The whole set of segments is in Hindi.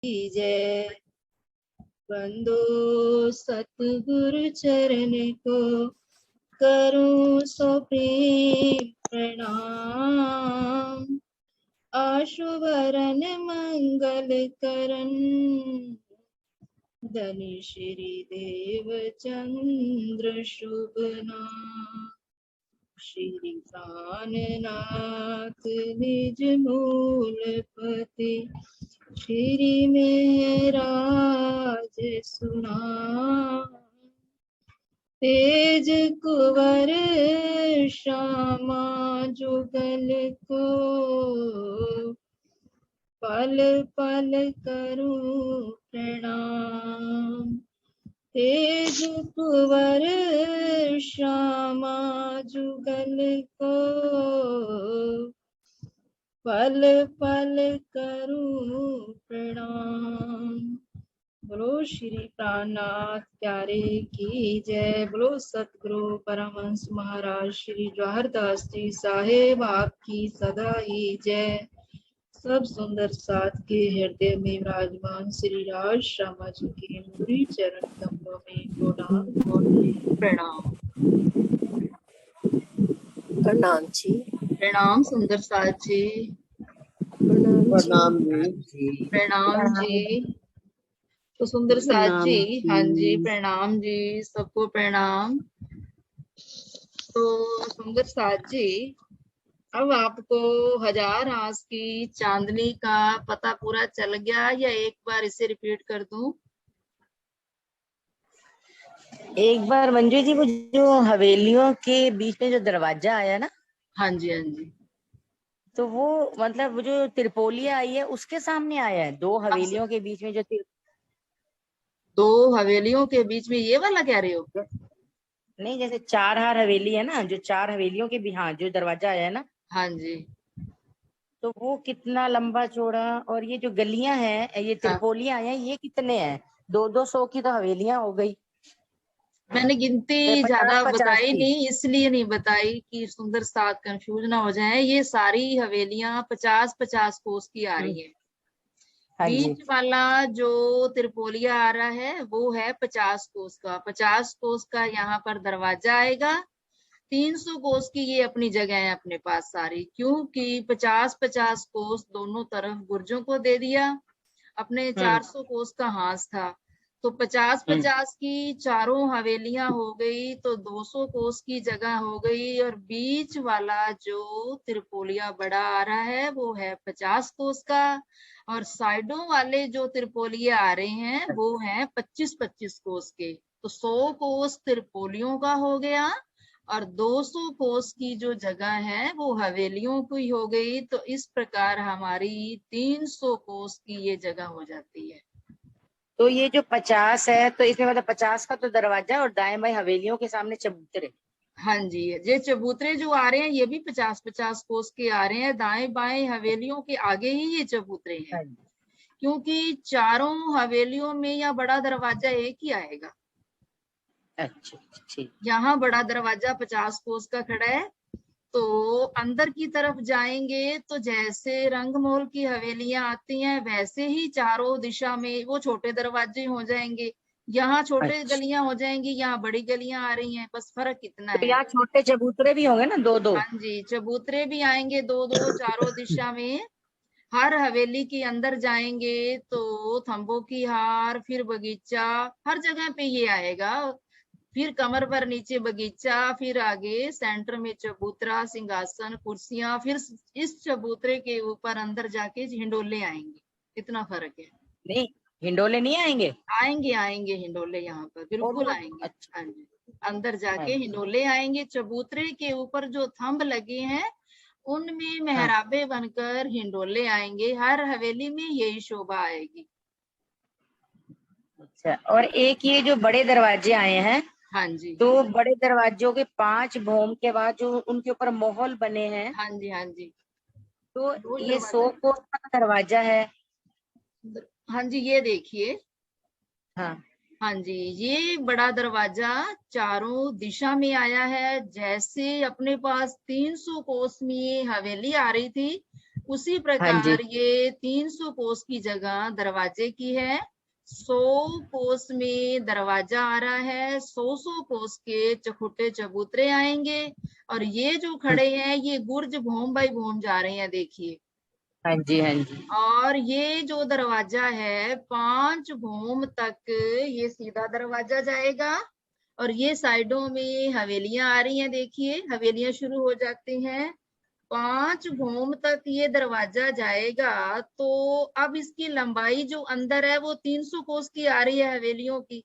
की जय। बंदो सतगुरु चरण को करूं सो प्रेम प्रणाम। आशुभरन मंगल करन धनि श्री देव चंद्र शुभ नाम। श्री प्राणनाथ निज मूल पति श्री मेहराज सुनाम। तेज कुंवर श्यामा जुगल को पल पल करूं प्रणाम। तेज कुंवर श्यामा जुगल को पल पल करूं प्रणाम। बोलो श्री प्राणनाथ प्यारे की जय। बोलो सतगुरु परमहंस महाराज श्री जवाहरदास जी साहेब आपकी सदा ही जय। सब सुंदर साथ के हृदय में विराजमान श्री राज श्यामा जी के मुरी चरण कमलों में प्रणाम। प्रणाम जी। प्रणाम सुंदर साथ जी। प्रणाम जी। प्रणाम जी। तो सुंदर साथ जी, हाँ जी प्रणाम जी, सबको प्रणाम। तो सुंदर साथ जी, अब आपको हजार आस की चांदनी का पता पूरा चल गया या एक बार इसे रिपीट कर दूं? एक बार मंजू जी, वो जो हवेलियों के बीच में जो दरवाजा आया ना, हाँ जी हाँ जी, तो वो मतलब वो जो त्रिपोलिया आई है उसके सामने आया है। दो हवेलियों के बीच में जो दो हवेलियों के बीच में ये वाला कह रहे हो? नहीं, जैसे चार हार हवेली है ना, जो चार हवेलियों के भी, हाँ, जो दरवाजा आया है ना, हाँ जी, तो वो कितना लंबा चौड़ा, और ये जो गलियां हैं, ये हाँ। त्रिपोलियां हैं, ये कितने हैं? 200 की तो हवेलियां हो गई। मैंने गिनती 50 ज्यादा 50 बताई की। नहीं, इसलिए नहीं बताई कि सुंदर साथ कंफ्यूज ना हो जाए। ये सारी हवेलियां 50-50 कोस की आ रही हैं। हाँ जी। बीच वाला जो त्रिपोलिया आ रहा है वो है 50 कोस का। 50 कोस का यहाँ पर दरवाजा आएगा। 300 कोस की ये अपनी जगह है अपने पास सारी, क्योंकि 50-50 कोस दोनों तरफ गुर्जों को दे दिया। अपने 400 कोस का हांस था, तो 50-50 की चारों हवेलियां हो गई, तो 200 कोस की जगह हो गई। और बीच वाला जो त्रिपोलिया बड़ा आ रहा है वो है 50 कोस का, और साइडों वाले जो त्रिपोलिया आ रहे हैं वो हैं 25-25 कोस के। तो 100 कोस त्रिपोलियों का हो गया, और 200 कोस की जो जगह है वो हवेलियों की हो गई। तो इस प्रकार हमारी 300 कोस की ये जगह हो जाती है। तो ये जो 50 है, तो इसमें मतलब 50 का तो दरवाजा और दाएं बाएं हवेलियों के सामने चबूतरे। हाँ जी, ये चबूतरे जो आ रहे हैं ये भी 50-50 कोस के आ रहे हैं। दाएं बाएं हवेलियों के आगे ही ये चबूतरे हैं, क्योंकि चारों हवेलियों में या बड़ा दरवाजा एक ही आएगा। अच्छा, ठीक। यहाँ बड़ा दरवाजा 50 कोस का खड़ा है, तो अंदर की तरफ जाएंगे तो जैसे रंगमहल की हवेलियां आती हैं वैसे ही चारों दिशा में वो छोटे दरवाजे हो जाएंगे। यहाँ छोटे गलियां हो जाएंगी, यहाँ बड़ी गलियां आ रही हैं, बस फर्क कितना तो है। यहाँ छोटे चबूतरे भी होंगे ना, 2-2? हाँ जी, चबूतरे भी आएंगे 2-2 चारों दिशा में। हर हवेली के अंदर जाएंगे तो थंबों की हार, फिर बगीचा, हर जगह पे ये आएगा। फिर कमर पर नीचे बगीचा, फिर आगे सेंटर में चबूतरा, सिंहासन, कुर्सियां, फिर इस चबूतरे के ऊपर अंदर जाके हिंडोले आएंगे। इतना फर्क है। नहीं, हिंडोले नहीं आएंगे? आएंगे आएंगे हिंडोले यहाँ पर बिल्कुल आएंगे। अच्छा। हाँ जी, अंदर जाके हिंडोले आएंगे। चबूतरे के ऊपर जो थंब लगे हैं उनमें मेहराबे बनकर हिंडोले आएंगे। हर हवेली में यही शोभा आएगी। अच्छा, और एक ये जो बड़े दरवाजे आए हैं, हाँ जी, तो बड़े दरवाजों के 5 भौम के बाद जो उनके ऊपर मोहल बने हैं, हाँ जी, हाँ जी, तो दो ये 100 दरवाजे। कोस का दरवाजा है। हाँ जी, ये देखिए। हाँ हाँ जी, ये बड़ा दरवाजा चारों दिशा में आया है। जैसे अपने पास 300 कोस में हवेली आ रही थी, उसी हाँ जी। प्रकार ये 300 कोस की जगह दरवाजे की है, 100 कोस में दरवाजा आ रहा है, 100 कोस के चखुटे चबूतरे आएंगे, और ये जो खड़े हैं ये गुर्ज भोम बाई भोम जा रहे हैं, देखिए। हाँ जी, हाँ जी। और ये जो दरवाजा है 5 भोम तक ये सीधा दरवाजा जाएगा, और ये साइडों में हवेलियां आ रही हैं, देखिए हवेलियां शुरू हो जाती हैं। 5 भोम तक ये दरवाजा जाएगा, तो अब इसकी लंबाई जो अंदर है वो 300 कोस की आ रही है हवेलियों की।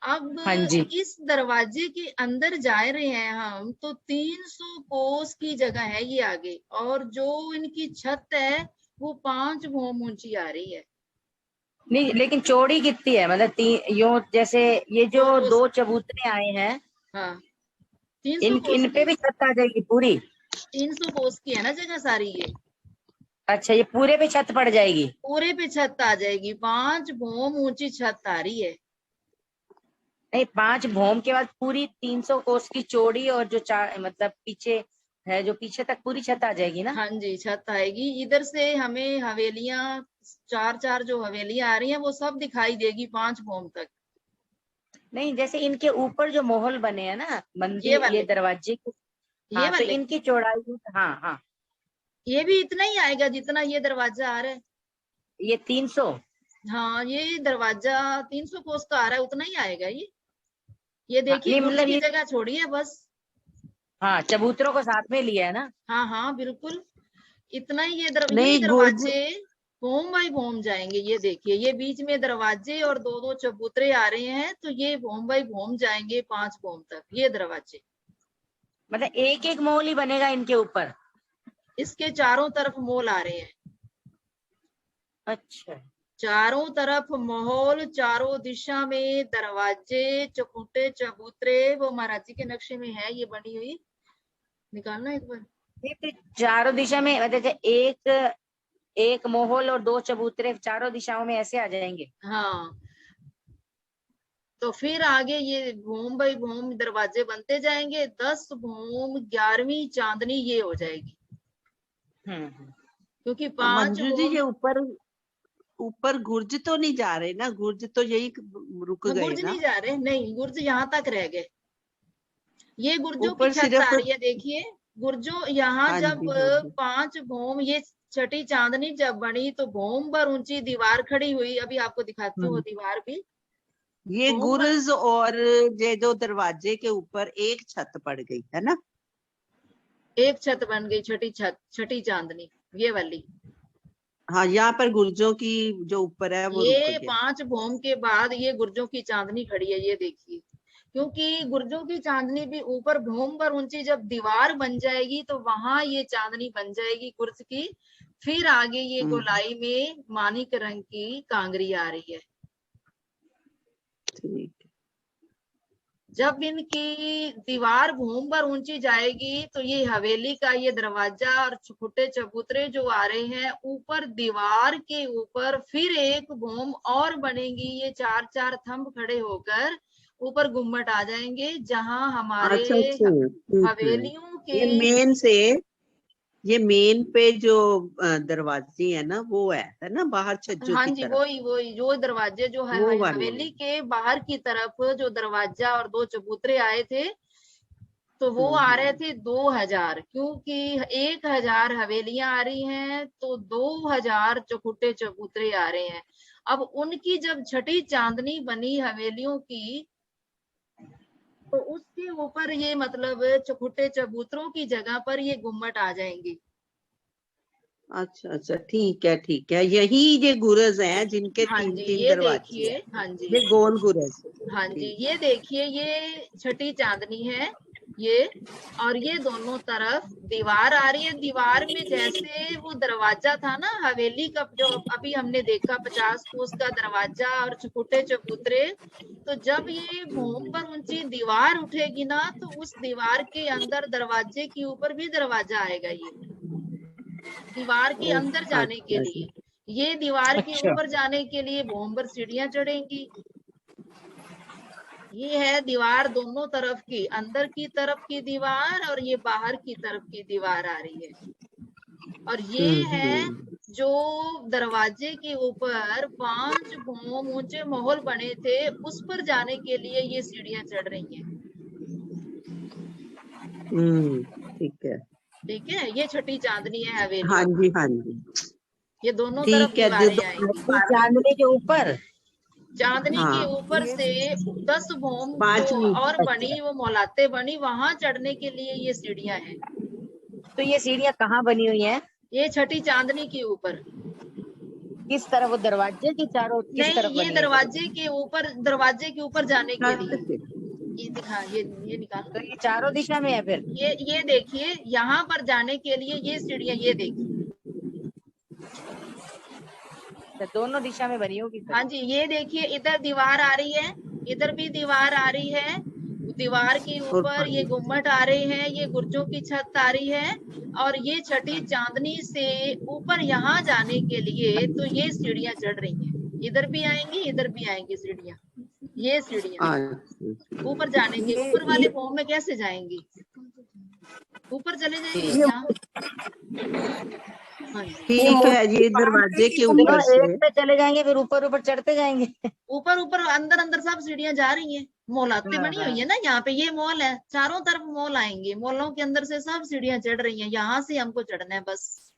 अब हाँ जी। इस दरवाजे के अंदर जा रहे हैं हम, तो 300 कोस की जगह है ये आगे, और जो इनकी छत है वो 5 भोम ऊंची आ रही है। नहीं, लेकिन चौड़ी कितनी है? मतलब यो जैसे ये जो वो 2 चबूतरे आए हैं, हाँ 300 कोस इन पे की, भी छत आ जाएगी पूरी? 300 कोस की है ना जगह सारी ये, अच्छा, ये पूरे पे छत पड़ जाएगी? पूरे पे छत आ जाएगी, 5 भोम ऊंची छत आ रही है। नहीं, 5 भोम के बाद पूरी 300 कोस की चौड़ी, और जो 4 मतलब पीछे है, जो पीछे तक पूरी छत आ जाएगी ना? हाँ जी, छत आएगी। इधर से हमें हवेलियां 4-4 जो हवेलियां आ रही हैं वो सब दिखाई देगी 5 भोम तक। नहीं, जैसे इनके ऊपर जो महल बने हैं ना, ये मंदिर, ये वाले, दरवाजे के, ये हाँ, तो वाले, इनकी चौड़ाई, हाँ हाँ, ये भी इतना ही आएगा जितना ये दरवाजा आ रहा है। ये 300। हाँ, ये दरवाजा 300 कोस का आ रहा है, उतना ही आएगा ये हाँ, देखिए नहीं गुर्ज मतलब की ये, जगह छोड़ी है बस। हाँ, चबूतरों को साथ में लिया है ना? हाँ हाँ बिल्कुल, इतना ही ये नहीं गुर्ज, दरवाजे भोम बाई भोम जाएंगे। ये देखिए, ये बीच में दरवाजे और 2-2 चबूतरे आ रहे हैं, तो ये भोम बाई भोम जाएंगे 5 भोम तक ये दरवाजे। मतलब एक एक महल ही बनेगा इनके ऊपर? इसके चारों तरफ मोल आ रहे हैं, अच्छा। चारों तरफ महल, चारों दिशा में दरवाजे, चकुटे चबूतरे। वो महाराज जी के नक्शे में है ये बनी हुई, निकालना एक बार। नहीं, तो चारों दिशा में मतलब एक एक महल और 2 चबूतरे चारों दिशाओं में ऐसे आ जाएंगे? हाँ, तो फिर आगे ये भोम बाई भोम दरवाजे बनते जाएंगे, 10 भोम 11वीं चांदनी ये हो जाएगी, हम्म। क्योंकि 5 मंजू जी भोम। ये ऊपर ऊपर गुर्ज तो नहीं जा रहे ना? गुर्ज तो यही रुक गए गुर्ज ना? नहीं जा रहे, नहीं गुर्ज यहाँ तक रह गए। ये गुर्जों की ऊपर छत आ सिर्फ, रही है, देखिए गुर्जों यहाँ हाँ जब जी हाँ जी। 5 भोम, ये छठी चांदनी जब बनी तो भोम पर ऊंची दीवार खड़ी हुई। अभी आपको दिखाती हूँ वो हम्म, दीवार भी। ये भोम पर गुर्ज और ये जो दरवाजे के ऊपर एक छत पड़ गई है ना? एक छत बन गई, छठी छत, छठी चांदनी ये वाली। हाँ, यहाँ पर गुर्जों की जो ऊपर है वो रुक ये गया। 5 भोम के बाद ये गुर्जों की चांदनी खड़ी है, ये देखिए। क्योंकि गुर्जों की चांदनी भी ऊपर भोम पर ऊंची जब दीवार बन जाएगी तो वहां ये चांदनी बन जाएगी गुर्ज की। फिर आगे ये गोलाई में मानिक रंग की कांगरी आ रही है। ठीक। जब इनकी दीवार भूम पर ऊंची जाएगी तो ये हवेली का ये दरवाजा और छोटे चबूतरे जो आ रहे हैं ऊपर दीवार के ऊपर, फिर एक भूम और बनेगी, ये 4-4 थंब खड़े होकर ऊपर गुम्मट आ जाएंगे, जहां हमारे अच्छा अच्छा, ठीक है। हवेलियों ये के मेन से, ये मेन पे जो दरवाजे है ना वो है ना, बाहर छज्जों हाँ की जी, तरफ, वही वही जो दरवाजे जो है वो वाले हवेली हैं। के बाहर की तरफ जो दरवाजा और 2 चबूतरे आए थे, तो वो आ रहे हम्म। थे 2000, क्योंकि 1000 हवेलियां आ रही हैं तो 2000 चकुटे चबूतरे आ रहे हैं। अब उनकी जब छठी चांदनी बनी हवेलियों की, तो उसके ऊपर ये मतलब चकुटे चबूतरों की जगह पर ये गुम्मट आ जाएंगे। अच्छा अच्छा, ठीक है, यही ये गुरज हैं जिनके हाँ तीन जी, तीन ये दरवाजे देखिए, हैं। हाँ जी, ये गोल गुरज। हाँ जी, ठीक। ये देखिए, ये छठी चांदनी है ये, और ये दोनों तरफ दीवार आ रही है। दीवार में जैसे वो दरवाजा था ना हवेली का जो अभी हमने देखा, 50 कोस का दरवाजा और चुकुटे चबूतरे, तो जब ये भूम हम्म, पर ऊंची दीवार उठेगी ना, तो उस दीवार के अंदर दरवाजे के ऊपर भी दरवाजा आएगा, ये दीवार के अंदर जाने के अच्छा लिए। ये दीवार के अच्छा। ऊपर जाने के लिए भूम पर सीढ़ियां चढ़ेंगी। ये है दीवार दोनों तरफ की, अंदर की तरफ की दीवार और ये बाहर की तरफ की दीवार आ रही है। और ये है जो दरवाजे के ऊपर 5 भौम ऊंचे महल बने थे, उस पर जाने के लिए ये सीढ़ियां चढ़ रही हैं। ठीक है। ठीक है, ये छठी चांदनी है हाँ हवेलियों जी, की। हाँ जी, ये दोनों तरफ ठीक है। जो दीवारें दो आएंगी। चांदनी के ऊपर, चांदनी के हाँ, ऊपर से 10 भौम जो 5 और अच्छा, बनी, वो मौलाते बनी, वहां चढ़ने के लिए ये सीढ़ियां हैं। तो ये सीढ़ियां कहाँ बनी हुई हैं? ये छठी चांदनी के ऊपर। किस तरफ, वो दरवाजे की चारों किस नहीं, तरफ ये बनी है? दरवाजे के ऊपर, दरवाजे के ऊपर जाने के छत लिए। पे। ये दिखा, ये निकाल। तो ये चारों दिशा में है फिर? ये देखिए, यहाँ पर जाने के लिए ये सीढ़ियां, ये देखिए। तो दोनों दिशा में बनी होगी फिर। हाँ जी, ये देखिए, इधर दीवार आ रही है, इधर भी दीवार आ रही है। दीवार के और ऊपर ये गुम्मट आ रहे हैं, ये गुर्जों की छत आ रही है। और ये छठी चांदनी से ऊपर यहाँ जाने के लिए तो ये सीढ़ियां चढ़ रही हैं। इधर भी आएंगी, इधर भी आएंगी सीढ़ियां। ये सीढ़ियां अच्छा, ऊपर जाने के, ऊपर वाले भवन में कैसे जाएंगी? ऊपर चले जाएंगे यहाँ। हाँ जी, ठीक है। ये दरवाजे के ऊपर एक से पे चले जाएंगे फिर ऊपर ऊपर चढ़ते जाएंगे। ऊपर ऊपर अंदर अंदर सब सीढ़ियां जा रही हैं। मॉलाते हाँ, बनी हाँ। हुई है ना यहाँ पे, ये मॉल है, चारों तरफ मॉल आएंगे, मॉलों के अंदर से सब सीढ़ियां चढ़ रही हैं, यहाँ से हमको चढ़ना है बस।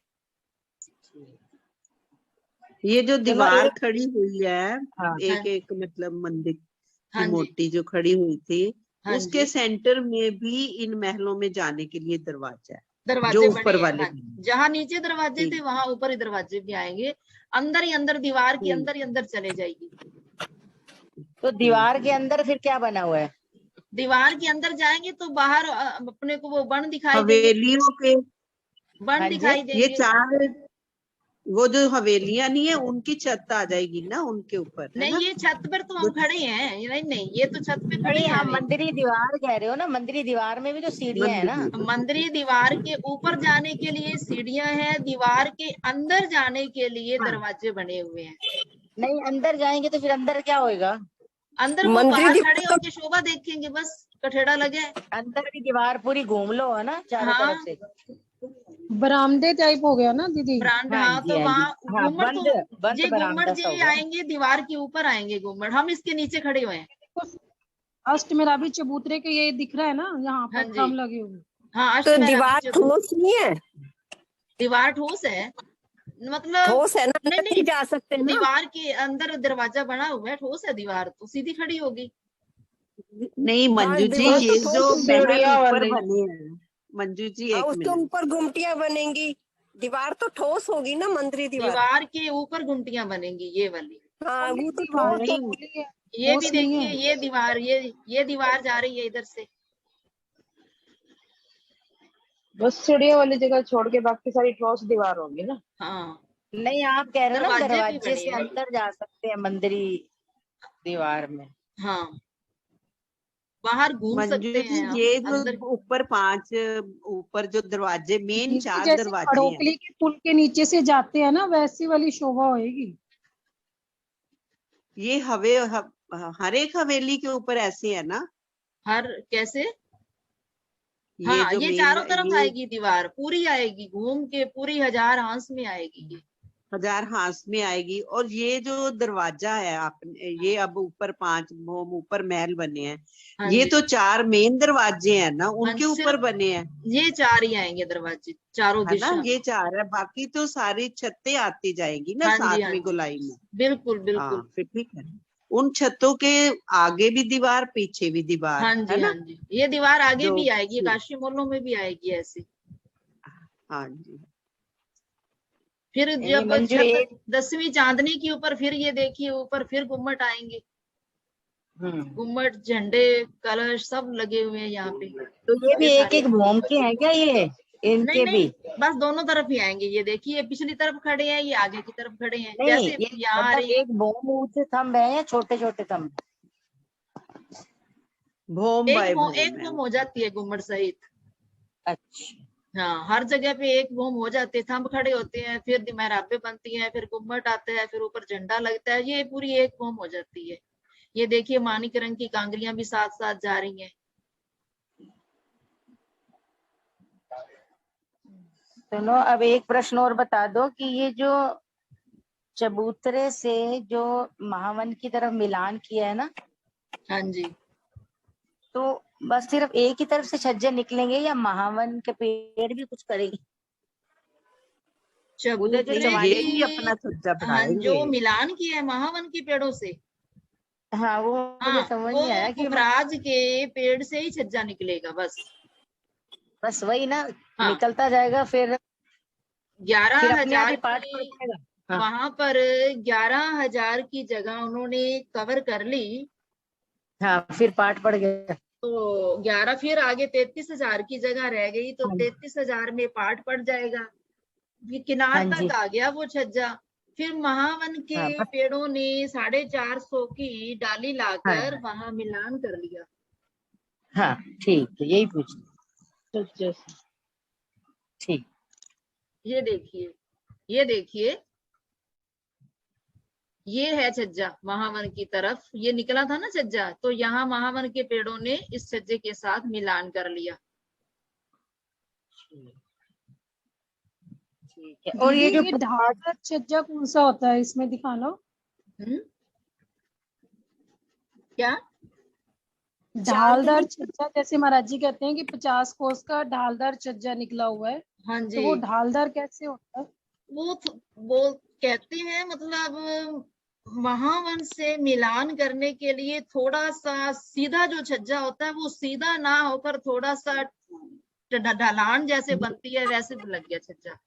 ये जो चलो दीवार एक, खड़ी हुई है, हाँ, एक एक मतलब मंदिर की हाँ जी, मोटी जो खड़ी हुई थी, हाँ उसके जी, सेंटर में भी इन महलों में जाने के लिए दरवाजा है, जो दरवाजे बने ऊपर हैं। वाले हाँ, हैं। जहाँ नीचे दरवाजे थे ठीक। वहां ऊपर ही दरवाजे भी आएंगे। अंदर ही अंदर, दीवार के ठीक। अंदर ही अंदर चले जाएगी। तो दीवार के अंदर फिर क्या बना हुआ है? दीवार के अंदर जाएंगे तो बाहर अपने को वो बन दिखाई देंगे, हवेलियों के, बन हाँ जी, दिखाई ये देंगे। 4, वो जो हवेलियां नहीं है उनकी छत आ जाएगी ना उनके ऊपर, है नहीं, ना? ये छत पर तो हम जो खड़े हैं। नहीं नहीं, ये तो छत पे खड़े नहीं हैं आप अभी। मंदिरी दीवार कह रहे हो ना, मंदिरी दीवार में भी तो सीढ़ियां है ना। मंदिर, मंदिरी दीवार के ऊपर जाने के लिए सीढ़ियां हैं, दीवार के अंदर जाने के लिए हाँ, दरवाजे बने हुए हैं। नहीं अंदर जाएंगे तो फिर अंदर क्या होएगा? अंदर वो मंदिर बाहर खड़े दीवार होके शोभा देखेंगे बस, कठेड़ा लगे। अंदर की दीवार पूरी घूम लो है ना, चारों हाँ, तरफ से। बरामदे टाइप हो गया ना दीदी। ब्रांड, हाँ हाँ, जी, तो हाँ जी, वहाँ हाँ, घुम्मट बंद तो, बंद ये घुम्मट बरामदा सा हो जी गया। आएंगे, दीवार के ऊपर आएंगे घुम्मट, हम इसके नीचे खड़े हुए हैं। अष्ट मेरा भी चबूतरे के ये दिख रहा है ना, यहाँ हाँ पर जी, थम लगे हुए। हाँ, तो अष्टमेरा दीवार बीच, ठोस नहीं है, दीवार ठोस है मतलब। ठोस है ना, नहीं अंदर नहीं नहीं, जा सकते ना। दीवार के अंदर दरवाजा बना हुआ है, ठोस है, दीवार तो सीधी खड़ी होगी। नहीं हाँ मंजू जी, दीवार तो ये जो ठोस महल सीढ़ियां ऊपर वाले, बने हैं, मंजू जी हाँ एक उसके मिनट, ऊपर गुमटियां बनेंगी, दीवार तो ठोस होगी ना, मंदिरी दीवार। दीवार के ऊपर गुमटियां बनेंगी, ये वाली। हाँ वो तो दीवार ठोस तो नहीं बोली है, ये भी ठोस नहीं देखिए, है। ये दीवार, ये दीवार जा रही है इधर से। बस सीढ़ियों वाली जगह छोड़ के बाकी सारी ठोस दीवार होगी ना। हाँ, नहीं आप कह रहे हो ना दरवाजे भी दरवाजे बने से हैं। अंदर जा सकते हैं मंदिरी दीवार में। हाँ, बाहर घूम मंजू सकते जी, हैं हम ये जो अंदर। ऊपर 5, ऊपर जो दरवाजे, मेन दीदी 4 जैसे दरवाजे हैं, खड़ोपली के पुल के नीचे से जाते हैं ना, वैसी वाली शोभा होएगी। ये हर एक हवेली के ऊपर ऐसे है ना? हर कैसे? ये हाँ, जो ये मेन, चारों तरफ ये आएगी दीवार, पूरी आएगी घूम के, पूरी 1000 हांस में आएगी ये। 1000 हांस में आएगी। और ये जो दरवाजा है, आपने ये अब ऊपर 5 ऊपर महल बने हैं, हाँ ये जी, तो 4 मेन दरवाजे हैं ना, हाँ, उनके ऊपर सिर्फ बने हैं, ये 4 ही आएंगे दरवाजे, चारों है ना? दिशा में। ये 4 है, बाकी तो सारी छतें आती जाएंगी ना हाँ जी, हाँ 7वीं जी, गोलाई में। बिल्कुल बिल्कुल। हाँ, फिर ठीक है। उन छतों के आगे भी दीवार, पीछे भी दीवार, हाँ है जी, हाँ ना? जी, ये दीवार आगे जो भी आएगी, काशी मोहल्लों में भी आएगी ऐसी। हाँ जी, फिर ये जब मंजू छत एक, 10वीं चांदनी के ऊपर, फिर ये देखिए ऊपर फिर गुम्मट आएंगे, गुम्मट, झंडे, कलश सब लगे हुए हैं यहाँ पे। तो ये भी ये एक सारे, एक भूम के हैं क्या ये, नहीं इनके भी? नहीं, बस दोनों तरफ ही आएंगे। ये देखिए, ये पिछली तरफ खड़े हैं, ये आगे की तरफ खड़े हैं, नहीं जैसे ये यहाँ आ मतलब रही है। एक भूम ऊंचे थंब है या छोटे छोटे थंब? भौम बाय एक भौम है। भूम हो जाती है गुम्मट सहित। अच्छा, हाँ, हर जगह पे एक भूम हो जाते हैं, थंब खड़े होते हैं, फिर मेहराबें बनती हैं, फिर गुम्मट आता है, फिर ऊपर झंडा लगता है, ये पूरी एक भूम हो जाती है। ये देखिए, मानिक रंग की कांगलियां भी साथ साथ जा रही हैं। सुनो, अब एक प्रश्न और बता दो कि ये जो चबूतरे से जो महावन की तरफ मिलान किया है ना, हाँ जी। तो बस सिर्फ एक ही तरफ से छज्जे निकलेंगे या महावन के पेड़ भी कुछ करेगी? उधर जो चबूतरे चवानी, यही अपना छज्जा हाँ, बनाएंगे। जो मिलान किया है महावन के पेड़ों से, हाँ वो मुझे हाँ, समझ वो नहीं आया कि पुखराज के पेड़ से ही छज्जा निकलेगा बस। बस वही ना, हाँ, निकलता जाएगा, फिर अपने 11,000 आप ही पार्ट पड़ की जाएगा। हाँ वहां पर 11,000 की जगह उन्होंने कवर कर ली, हाँ, फिर पार्ट पड़ गया। तो 11 फिर आगे 33,000 की जगह रह गई, तो हाँ 33,000 में पार्ट पड़ जाएगा। ये किनार हाँ जी। तक आ गया वो छज्जा। फिर महावन के हाँ बस। पेड़ों ने 450 की डाली हाँ लाकर वहां मिलान कर लिया। हाँ, ठीक है, यही पूछ। छज्जे से। ठीक। ये देखिए, ये देखिए, ये है छज्जा महावन की तरफ, ये निकला था ना छज्जा, तो यहाँ महावन के पेड़ों ने इस छज्जे के साथ मिलान कर लिया। ठीक है, और ये दीदी जो ये ढालदार छज्जा कौन सा होता है, इसमें दिखाना। क्या? ढालदार छज्जा, जैसे महाराज जी कहते हैं कि 50 कोस का ढालदार छज्जा निकला हुआ है, हाँ तो जी, वो ढालदार कैसे होता है? वो कहते हैं मतलब महावन से मिलान करने के लिए थोड़ा सा सीधा जो छज्जा होता है वो सीधा ना होकर थोड़ा सा ढलान जैसे बनती है, वैसे लग गया छज्जा।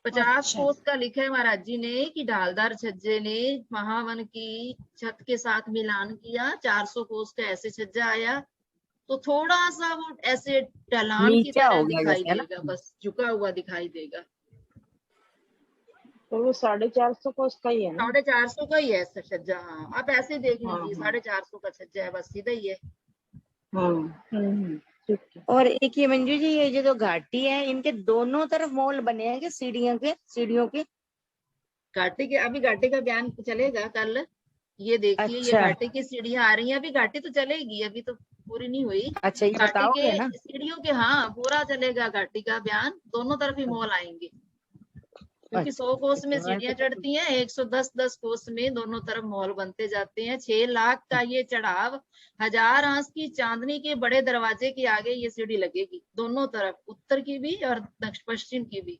50 अच्छा। कोस का लिखा है महाराज जी ने कि ढालदार छज्जे ने महावन की छत के साथ मिलान किया, 400 कोस का ऐसे छज्जा आया, तो थोड़ा सा वो ऐसे ढलान की नीचा तरह हो गया दिखाई जैसे, है ना? देगा, बस झुका हुआ दिखाई देगा। तो वो 450 कोस का ही है ना? 450 का ही है छज्जा। हाँ, आप ऐसे देख हाँ, लीजिए, हाँ। 450 का छज्जा है, बस सीधा ही है। ठीक है। और एक ये मंजू जी, ये जो घाटी है, इनके दोनों तरफ मॉल बने हैं क्या, सीढ़ियों के? घाटी के अभी घाटी का बयान चलेगा कल। ये देखिए, ये अच्छा घाटी की सीढ़ियां आ रही हैं, अभी घाटी तो चलेगी, अभी तो पूरी नहीं हुई। अच्छा, ये घाटी बताओगे ना? के सीढ़ियों के, हाँ, पूरा चलेगा घाटी का बयान, दोनों तरफ ही मॉल आएंगे, क्योंकि 100 कोस में सीढ़ियां चढ़ती हैं, 110 कोस में दोनों तरफ मॉल बनते जाते हैं। 6 लाख का ये चढ़ाव 1000 आंस की चांदनी के बड़े दरवाजे के आगे ये सीढ़ी लगेगी, दोनों तरफ, उत्तर की भी और पश्चिम की भी।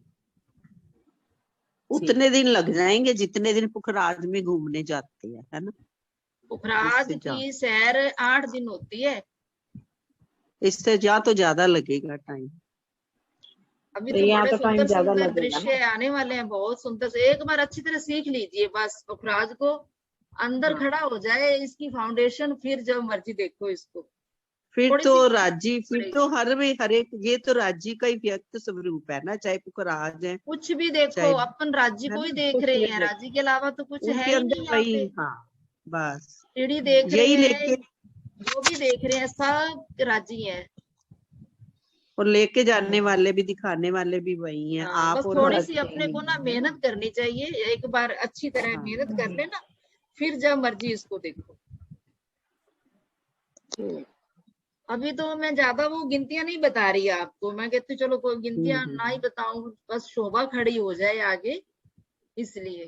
उतने दिन लग जाएंगे जितने दिन पुखराज में घूमने जाते हैं, है ना? पुखराज इससे की सैर 8 दिन होती है। इससे तो ज्यादा लगेगा टाइम। अभी तो तो यहाँ बड़े तो टाइम सुंदर ज्यादा सुंदर लगेगा दृश्य ना। आने वाले हैं, बहुत सुंदर से। एक बार अच्छी तरह सीख लीजिए, बस पुखराज को अंदर खड़ा हो जाए, इसकी फाउंडेशन, फिर जब मर्जी देखो इसको। फिर थोड़ी तो सी राजी, फिर तो हर एक, ये तो राजी का ही व्यक्त स्वरूप है ना, चाहे पुखराज है कुछ भी देखो, चाहे, अपन राज्य है को ही ना? देख कुछ रहे भी हैं, देखो। राज्य के अलावा तो कुछ है उनके ही अंदर नहीं यहाँ वही, पे। हाँ बस सीढ़ी देख यही रहे लेके, हैं, जो भी देख रहे हैं सब राजी हैं। और लेके जाने वाले भी, दिखाने वाले भी वही हैं, हाँ, बस आप और थोड़ी हम। सी अपने को ना मेहनत करनी चाहिए, एक बार अच्छी तरह हाँ मेहनत कर लेना, फिर जब मर्जी इसको देखो। अभी तो मैं ज्यादा वो गिनतियां नहीं बता रही आपको, मैं कहती हूँ चलो कोई गिनतियां ना ही बताऊं, बस शोभा खड़ी हो जाए आगे, इसलिए।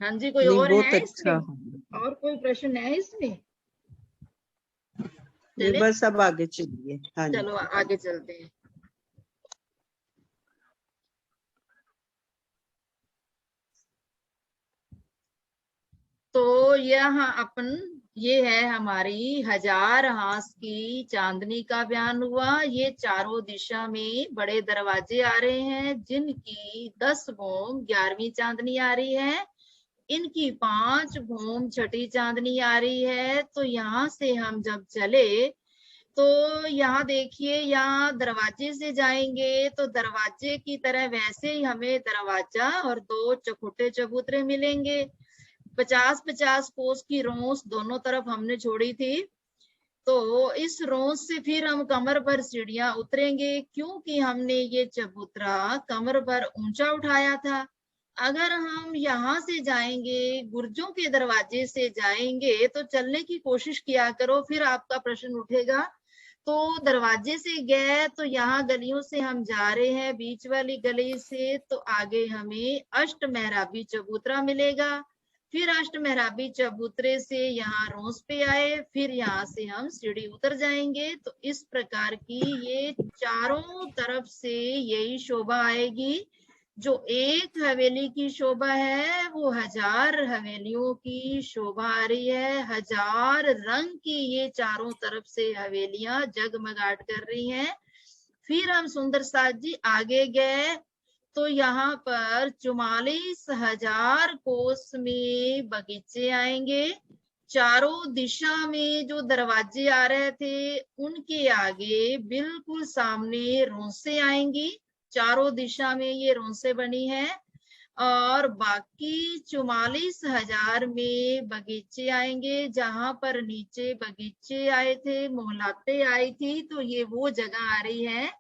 हाँ जी, कोई नहीं, और बहुत है अच्छा। इसमें? और कोई प्रश्न है इसमें? ये चले, बस अब आगे चलिए। हाँ जी, चलो आगे चलते हैं। तो यहाँ अपन, ये है हमारी 1000 हांस की चांदनी का बयान हुआ। ये चारों दिशा में बड़े दरवाजे आ रहे हैं, जिनकी 10 भूम 11वीं चांदनी आ रही है, इनकी 5 भूम छठी चांदनी आ रही है। तो यहाँ से हम जब चले तो यहाँ देखिए, यहाँ दरवाजे से जाएंगे तो दरवाजे की तरह वैसे ही हमें दरवाजा और 2 चौखुटे चबूतरे मिलेंगे। 50-50 कोस की रोस दोनों तरफ हमने छोड़ी थी, तो इस रोस से फिर हम कमर पर सीढ़ियां उतरेंगे, क्योंकि हमने ये चबूतरा कमर पर ऊंचा उठाया था। अगर हम यहाँ से जाएंगे, गुर्जों के दरवाजे से जाएंगे, तो चलने की कोशिश किया करो, फिर आपका प्रश्न उठेगा तो दरवाजे से गए तो यहाँ गलियों से हम जा रहे हैं, बीच वाली गली से, तो आगे हमें अष्ट मेहराबी चबूतरा मिलेगा। फिर अष्ट मेहराबी चबूतरे से यहाँ रोस पे आए, फिर यहाँ से हम सीढ़ी उतर जाएंगे। तो इस प्रकार की ये चारों तरफ से यही शोभा आएगी। जो एक हवेली की शोभा है वो 1000 हवेलियों की शोभा आ रही है। 1000 रंग की ये चारों तरफ से हवेलियां जगमगाट कर रही हैं। फिर हम सुंदर साथ जी आगे गए तो यहाँ पर 44,000 कोस में बगीचे आएंगे। चारों दिशा में जो दरवाजे आ रहे थे उनके आगे बिल्कुल सामने रोंसे आएंगी। चारों दिशा में ये रोंसे बनी है। और बाकी 44,000 में बगीचे आएंगे। जहां पर नीचे बगीचे आए थे, मोहलाते आई थी, तो ये वो जगह आ रही है।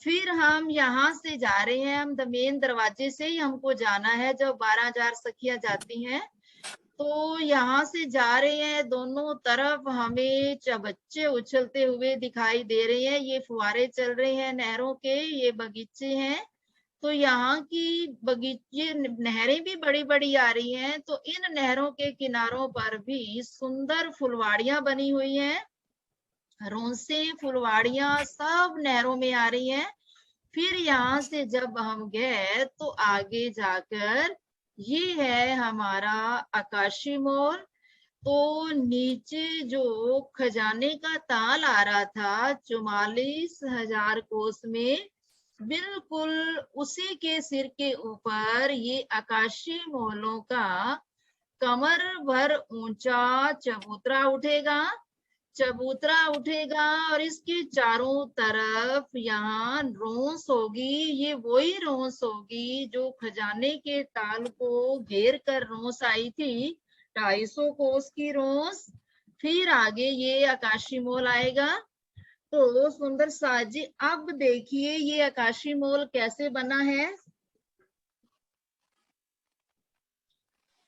फिर हम यहाँ से जा रहे हैं, हम मेन दरवाजे से ही हमको जाना है। जब 12,000 सखियां जाती हैं तो यहाँ से जा रहे हैं, दोनों तरफ हमें बच्चे उछलते हुए दिखाई दे रहे हैं। ये फुहारे चल रहे हैं नहरों के, ये बगीचे हैं। तो यहाँ की बगीचे नहरें भी बड़ी बड़ी आ रही हैं। तो इन नहरों के किनारों पर भी सुंदर फुलवाड़ियां बनी हुई हैं। रोंसे फुलवाड़ियां सब नहरों में आ रही हैं। फिर यहाँ से जब हम गए तो आगे जाकर ये है हमारा आकाशी मोर। तो नीचे जो खजाने का ताल आ रहा था 44,000 कोस में, बिल्कुल उसी के सिर के ऊपर ये आकाशी मोलों का कमर भर ऊंचा चबूतरा उठेगा। चबूतरा उठेगा और इसके चारों तरफ यहाँ रोंस होगी। ये वही रोंस होगी जो खजाने के ताल को घेर कर रोंस आई थी, 250 कोस की रोंस। फिर आगे ये आकाशी मोल आएगा। तो सुंदर साथ जी अब देखिए ये आकाशी मोल कैसे बना है।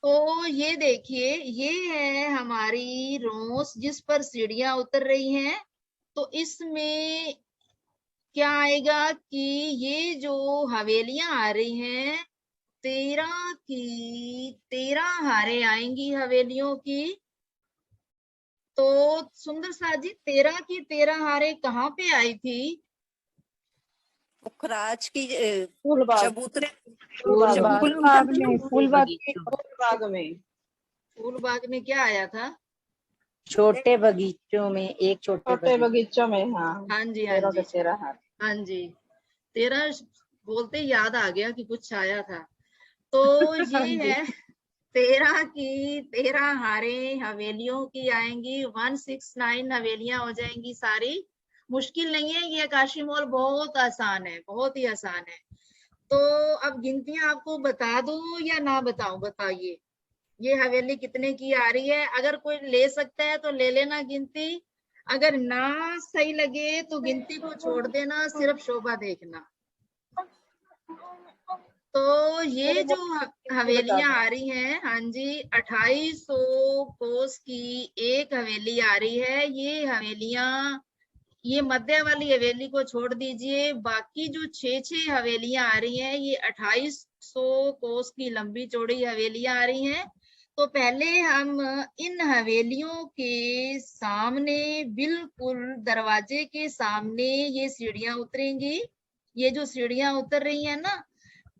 तो ये देखिए, ये है हमारी रोंस जिस पर सीढ़ियां उतर रही हैं। तो इसमें क्या आएगा कि ये जो हवेलियां आ रही हैं 13 की 13 हारें आएंगी हवेलियों की। तो सुंदर साथ जी 13 की 13 हारें कहाँ पे आई थी? पुखराज की फूलबाग चबूतरे फूलबाग फूलबाग में, फूलबाग के फूलबाग में फूलबाग में क्या आया था? छोटे बगीचों में, एक छोटे छोटे बगीचों में। हाँ हाँ जी, हाँ 13 जी, के 13 हार। हाँ जी। 13 बोलते याद आ गया कि कुछ आया था। तो ये है 13 की 13 हारें हवेलियों की आएंगी। 169 हवेलियां हो जाएंगी सारी। मुश्किल नहीं है, ये आकाशी मोल बहुत आसान है, बहुत ही आसान है। तो अब गिनतियां आपको बता दूं या ना बताऊं? बताइए ये हवेली कितने की आ रही है। अगर कोई ले सकता है तो ले लेना गिनती, अगर ना सही लगे तो गिनती को छोड़ देना, सिर्फ शोभा देखना। तो ये जो हवेलियां आ रही हैं, हाँ जी, 2800 कोस की एक हवेली आ रही है। ये हवेलियां, ये मध्य वाली हवेली को छोड़ दीजिए, बाकी जो 6 हवेलियां आ रही हैं ये 2800 कोस की लंबी चौड़ी हवेलियां आ रही हैं। तो पहले हम इन हवेलियों के सामने, बिल्कुल दरवाजे के सामने ये सीढ़ियां उतरेंगी। ये जो सीढ़ियां उतर रही है ना,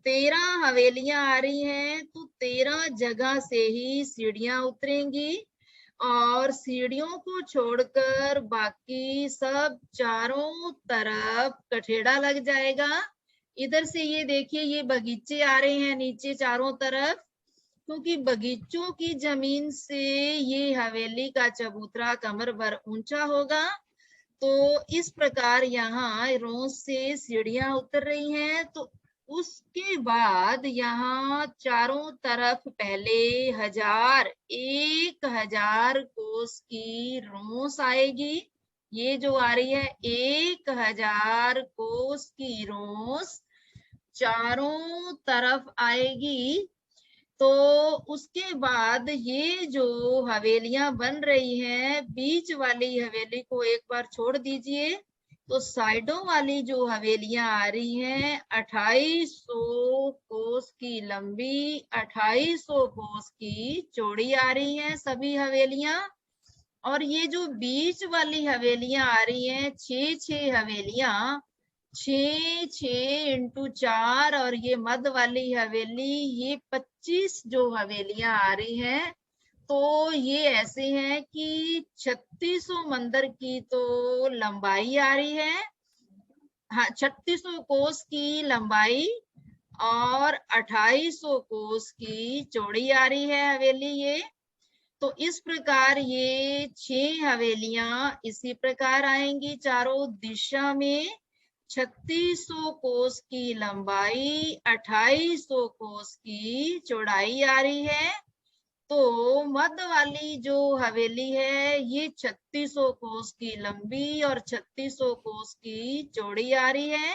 13 हवेलियां आ रही हैं, तो 13 जगह से ही सीढ़ियां उतरेंगी। और सीढ़ियों को छोड़कर बाकी सब चारों तरफ कठेड़ा लग जाएगा। इधर से ये देखिए, ये बगीचे आ रहे हैं नीचे चारों तरफ, क्योंकि बगीचों की जमीन से ये हवेली का चबूतरा कमर भर ऊंचा होगा। तो इस प्रकार यहाँ रोज से सीढ़ियां उतर रही हैं। तो उसके बाद यहाँ चारों तरफ पहले 1000 कोस की रोस आएगी। ये जो आ रही है 1000 कोस की रोस चारों तरफ आएगी। तो उसके बाद ये जो हवेलियां बन रही हैं, बीच वाली हवेली को एक बार छोड़ दीजिए, तो साइडों वाली जो हवेलियां आ रही हैं 2800 कोस की लंबी, 2800 कोस की चौड़ी आ रही हैं सभी हवेलियां। और ये जो बीच वाली हवेलियां आ रही हैं, 6 हवेलियां, 6 इंटू 4, और ये मध्य वाली हवेली, ये 25 जो हवेलियां आ रही हैं। तो ये ऐसे हैं कि 3600 मंदिर की तो लंबाई आ रही है, हाँ 3600 कोस की लंबाई और 2800 कोस की चौड़ी आ रही है हवेली ये। तो इस प्रकार ये 6 हवेलियां इसी प्रकार आएंगी चारों दिशा में, 3600 कोस की लंबाई, 2800 कोस की चौड़ाई आ रही है। तो मध्य वाली जो हवेली है ये 3600 कोस की लंबी और 3600 कोस की चौड़ी आ रही है।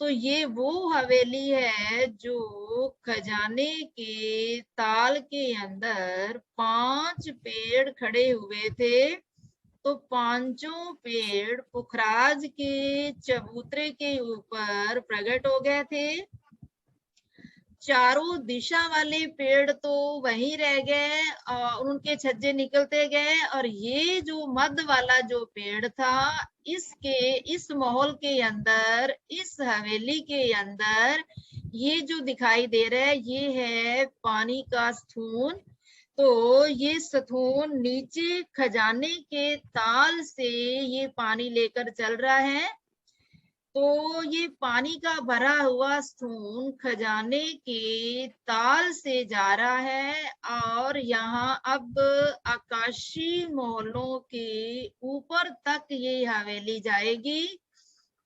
तो ये वो हवेली है जो खजाने के ताल के अंदर 5 पेड़ खड़े हुए थे। तो पांचों पेड़ पुखराज के चबूतरे के ऊपर प्रकट हो गए थे। चारों दिशा वाले पेड़ तो वहीं रह गए और उनके छज्जे निकलते गए, और ये जो मध्य वाला जो पेड़ था, इस महल के अंदर, इस हवेली के अंदर ये जो दिखाई दे रहा है ये है पानी का स्थून। तो ये स्थून नीचे खजाने के ताल से ये पानी लेकर चल रहा है। तो ये पानी का भरा हुआ स्थून खजाने के ताल से जा रहा है, और यहाँ अब आकाशीय महलों के ऊपर तक ये हवेली जाएगी।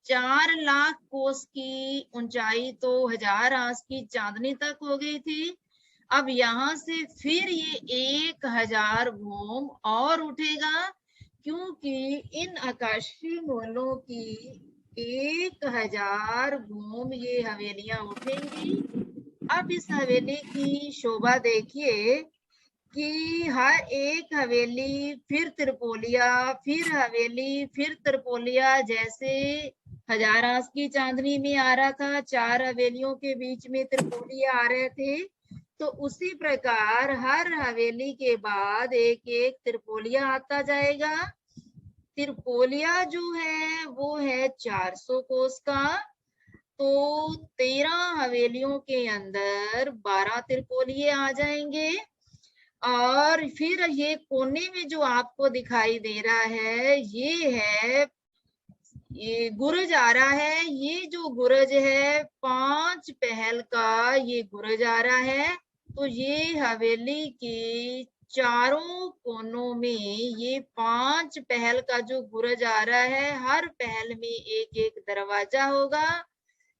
4 लाख कोस की ऊंचाई तो 1000 आस की चांदनी तक हो गई थी। अब यहाँ से फिर ये 1000 भूम और उठेगा, क्योंकि इन आकाशीय महलों की 1000 भूम ये हवेलियां उठेंगी। अब इस हवेली की शोभा देखिए कि हर एक हवेली फिर त्रिपोलिया, फिर हवेली, फिर त्रिपोलिया, जैसे 1000 आस की चांदनी में आ रहा था, 4 हवेलियों के बीच में त्रिपोलिया आ रहे थे, तो उसी प्रकार हर हवेली के बाद एक एक त्रिपोलिया आता जाएगा। त्रिपोलिया जो है वो है 400 कोस का। तो 13 हवेलियों के अंदर 12 त्रिपोलिये आ जाएंगे। और फिर ये कोने में जो आपको दिखाई दे रहा है ये है, ये गुरज आ रहा है। ये जो गुरज है 5 पहल का ये गुरज आ रहा है। तो ये हवेली के चारों कोनों में ये 5 पहल का जो गुरज आ रहा है, हर पहल में एक एक दरवाजा होगा।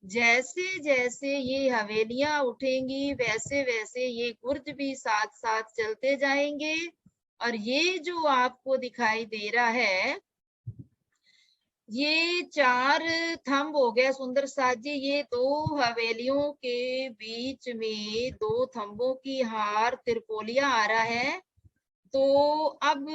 जैसे जैसे ये हवेलियां उठेंगी वैसे वैसे ये गुर्ज भी साथ साथ चलते जाएंगे। और ये जो आपको दिखाई दे रहा है ये 4 थंब हो गया सुंदर साथ जी। ये 2 हवेलियों के बीच में 2 थंबों की हार त्रिपोलिया आ रहा है। तो अब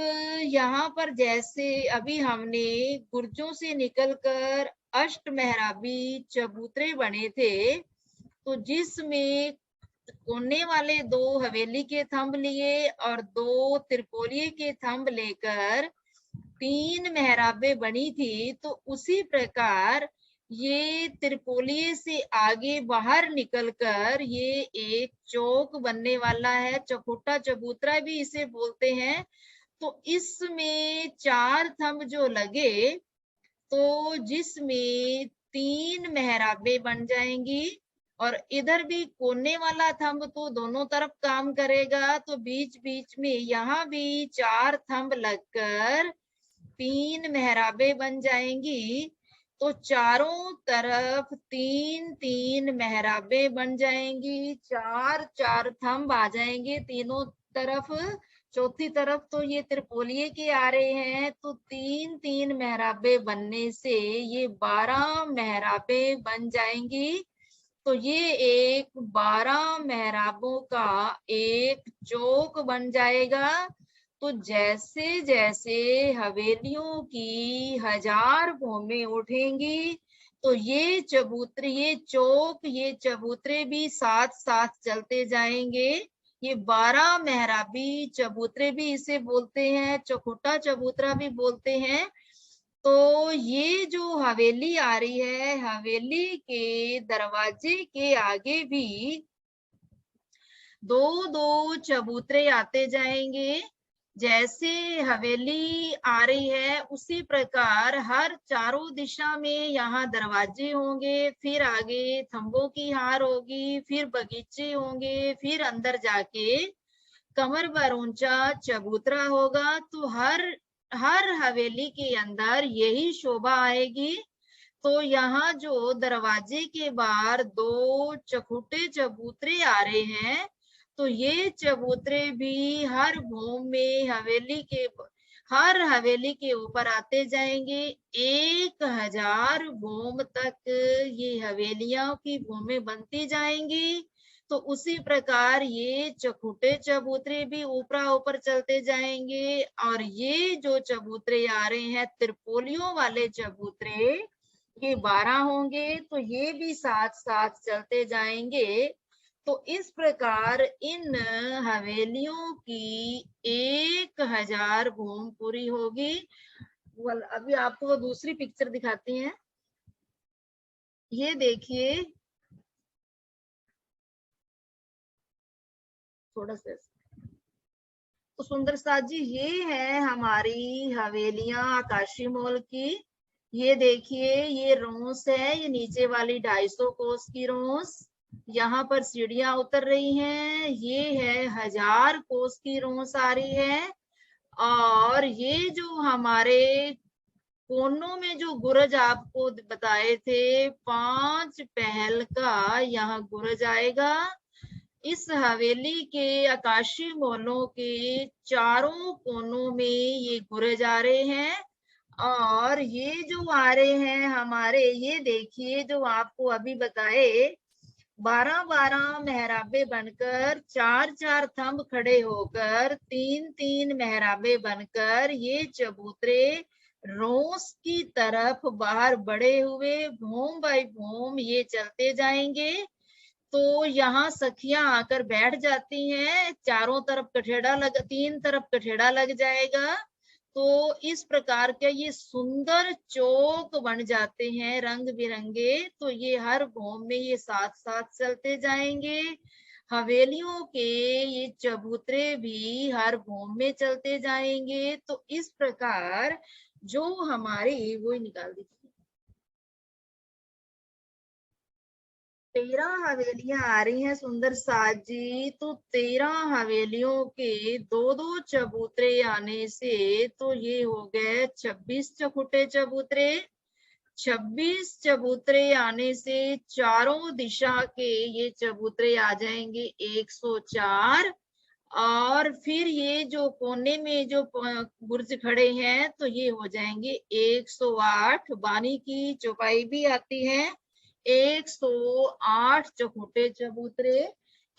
यहाँ पर जैसे अभी हमने गुर्जों से निकलकर अष्ट मेहराबी चबूतरे बने थे, तो जिसमें कोने वाले 2 हवेली के थंब लिए और 2 त्रिपोलिये के थंब लेकर 3 मेहराबे बनी थी। तो उसी प्रकार ये त्रिपोलिये से आगे बाहर निकलकर ये एक चौक बनने वाला है, चौखुटा चबूतरा भी इसे बोलते हैं। तो इसमें 4 थंब जो लगे, तो जिसमें 3 मेहराबे बन जाएंगी, और इधर भी कोने वाला थंब तो दोनों तरफ काम करेगा। तो बीच बीच में यहाँ भी 4 थंब लगकर 3 मेहराबे बन जाएंगी। तो चारों तरफ 3-3 मेहराबे बन जाएंगी, 4-4 थंब आ जाएंगे तीनों तरफ। चौथी तरफ तो ये त्रिपोलिये के आ रहे हैं। तो 3-3 मेहराबे बनने से ये 12 मेहराबे बन जाएंगी। तो ये एक 12 मेहराबों का एक चौक बन जाएगा। तो जैसे जैसे हवेलियों की 1000 भौमें उठेंगी तो ये चबूतरे, ये चौक, ये चबूतरे भी साथ साथ चलते जाएंगे। ये 12 मेहराबी चबूतरे भी इसे बोलते हैं, चौखुटा चबूतरा भी बोलते हैं। तो ये जो हवेली आ रही है, हवेली के दरवाजे के आगे भी 2-2 चबूतरे आते जाएंगे। जैसे हवेली आ रही है उसी प्रकार हर चारों दिशा में यहाँ दरवाजे होंगे, फिर आगे थंबों की हार होगी, फिर बगीचे होंगे, फिर अंदर जाके कमर भर ऊंचा चबूतरा होगा। तो हर हवेली के अंदर यही शोभा आएगी। तो यहाँ जो दरवाजे के बाहर 2 चखुटे चबूतरे आ रहे हैं, तो ये चबूतरे भी हर भूम में हर हवेली के ऊपर आते जाएंगे। 1000 भूम तक ये हवेलियों की भूमें बनती जाएंगी। तो उसी प्रकार ये चखुटे चबूतरे भी ऊपरा ऊपर चलते जाएंगे। और ये जो चबूतरे आ रहे हैं त्रिपोलियों वाले चबूतरे, ये 12 होंगे, तो ये भी साथ साथ चलते जाएंगे। तो इस प्रकार इन हवेलियों की 1000 भूम पूरी होगी। अभी आपको दूसरी पिक्चर दिखाती हैं, ये देखिए थोड़ा सा। तो सुंदर साथ जी, ये है हमारी हवेलियां आकाशी मोल की। ये देखिए, ये रोस है, ये नीचे वाली 250 कोस की रोस, यहाँ पर सीढ़ियां उतर रही हैं। ये है 1000 कोस की रोस आ रही है। और ये जो हमारे कोनों में जो गुरज आपको बताए थे 5 पहल का, यहाँ गुरज आएगा। इस हवेली के आकाशी मोलों के चारों कोनों में ये गुरज आ रहे हैं। और ये जो आ रहे हैं हमारे, ये देखिए जो आपको अभी बताए 12-12 मेहराबे बनकर, 4-4 थंब खड़े होकर, 3-3 मेहराबे बनकर ये चबूतरे रोस की तरफ बाहर बढ़े हुए भूम बाई भूम ये चलते जाएंगे। तो यहाँ सखियां आकर बैठ जाती हैं, चारों तरफ कठेड़ा लग, 3 तरफ कठेड़ा लग जाएगा। तो इस प्रकार के ये सुंदर चौक बन जाते हैं रंग बिरंगे। तो ये हर भूम में ये साथ साथ चलते जाएंगे। हवेलियों के ये चबूतरे भी हर भूम में चलते जाएंगे। तो इस प्रकार जो हमारी, वो निकाल दीजिए, 13 हवेलियां आ रही हैं सुंदर साथ जी। तो 13 हवेलियों के 2-2 चबूतरे आने से तो ये हो गए 26 चखुटे चबूतरे। 26 चबूतरे आने से चारों दिशा के ये चबूतरे आ जाएंगे 104। और फिर ये जो कोने में जो बुर्ज खड़े हैं तो ये हो जाएंगे 108। बानी की चौपाई भी आती है, 108 चखुटे चबूतरे।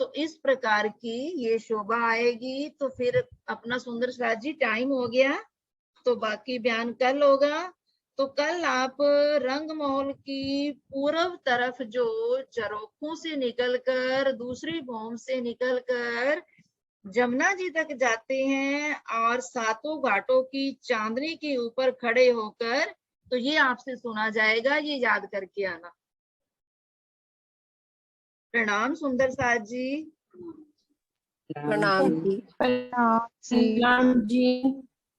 तो इस प्रकार की ये शोभा आएगी। तो फिर अपना सुंदर साथ जी टाइम हो गया, तो बाकी बयान कल होगा। तो कल आप रंगमहल की पूर्व तरफ जो चरोखों से निकलकर, दूसरी भूम से निकलकर जमुना जी तक जाते हैं और 7 घाटों की चांदनी के ऊपर खड़े होकर, तो ये आपसे सुना जाएगा, ये याद करके आना। प्रणाम सुंदर साथ जी। प्रणाम जी। प्रणाम जी।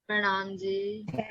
प्रणाम जी।